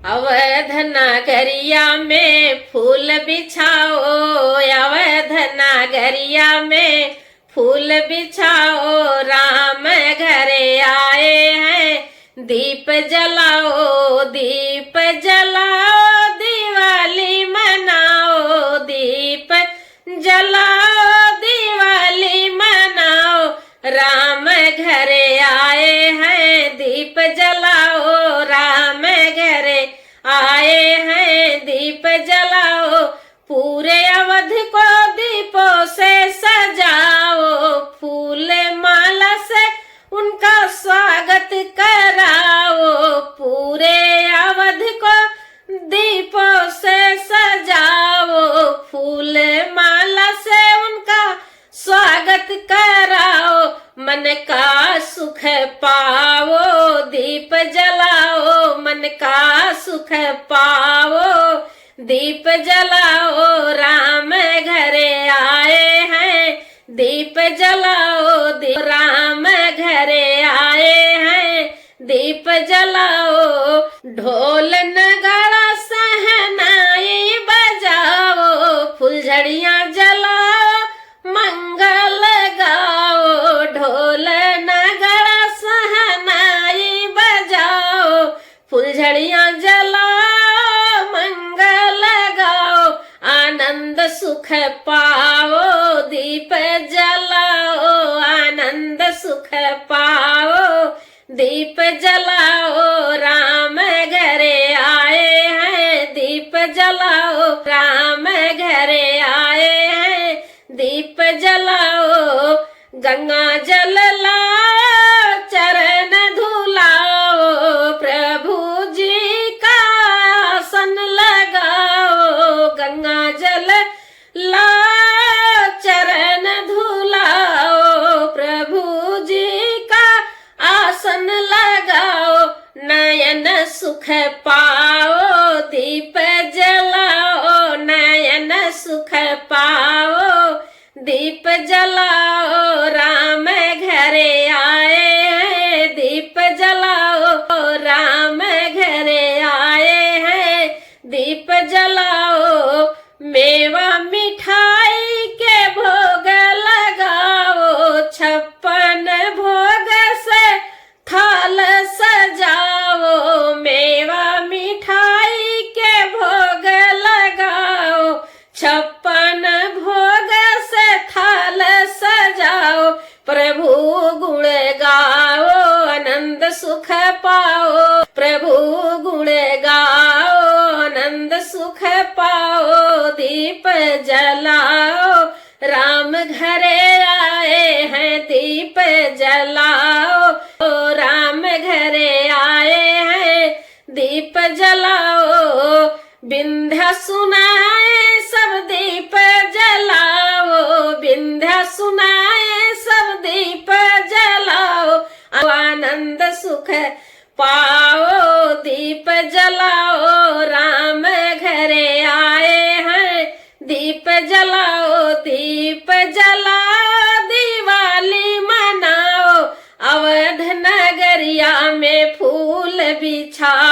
अवध नगरिया में फूल बिछाओ, अवध नगरिया में फूल बिछाओ, राम घरे आए हैं दीप जलाओ, दीप जलाओ, दिवाली मनाओ, दीप जलाओ, दिवाली मनाओ, राम घरे आए हैं दीप जलाओ, राम घरे आए हैं दीप जलाओ, पूरे अवध को दीपों से सजाओ, फूल माला से उनका स्वागत कराओ, पूरे अवध को दीपों से सजाओ, फूल माला से उनका स्वागत कराओ, मन का सुख पाओ, दीप जलाओ, मन का सुख पाओ, दीप जलाओ, राम घरे आए हैं दीप जलाओ, राम घरे आए हैं दीप जलाओ, ढोल नगाड़ा सहनाई बजाओ, फुलझड़ियां जलाओ, मंगल गाओ, ढोल नगाड़ा सहनाई बजाओ, फुलझड़ियां जलाओ, मंगल गाओ, आनंद सुख पाओ, दीप जलाओ, आनंद सुख पाओ, दीप जलाओ, राम घरे आए हैं दीप जलाओ, राम घरे आए हैं दीप जलाओ, गंगा जल लाओ, चरण धुलाओ, प्रभु जी का आसन लगाओ, गंगा जल लाओ, चरण धुलाओ, प्रभु जी का आसन लगाओ, नयन सुख पाओ, दीप जलाओ, नयन सुख पाओ, दीप जलाओ, राम घरे आए हैं दीप जलाओ, राम घरे आए हैं दीप जलाओ, मेवा मिठाई के भोग लगाओ, 56 भोग से थाल सजाओ, मेवा मिठाई के भोग लगाओ, 56 भोग से थाल सजाओ, प्रभु गुण गाओ, आनंद सुख पाओ, प्रभु गुण गाओ, आनंद सुख पाओ, दीप जलाओ, राम घरे आए हैं दीप जलाओ, राम घरे आए हैं दीप जलाओ, विंध्या सुनाए सब दीप जलाओ, विंध्या सुनाए सब दीप जलाओ, आनंद सुख पाओ, दीप जलाओ, राम घरे आए हैं दीप जलाओ, दीप जलाओ, दिवाली मनाओ, अवध नगरिया में फूल बिछाओ।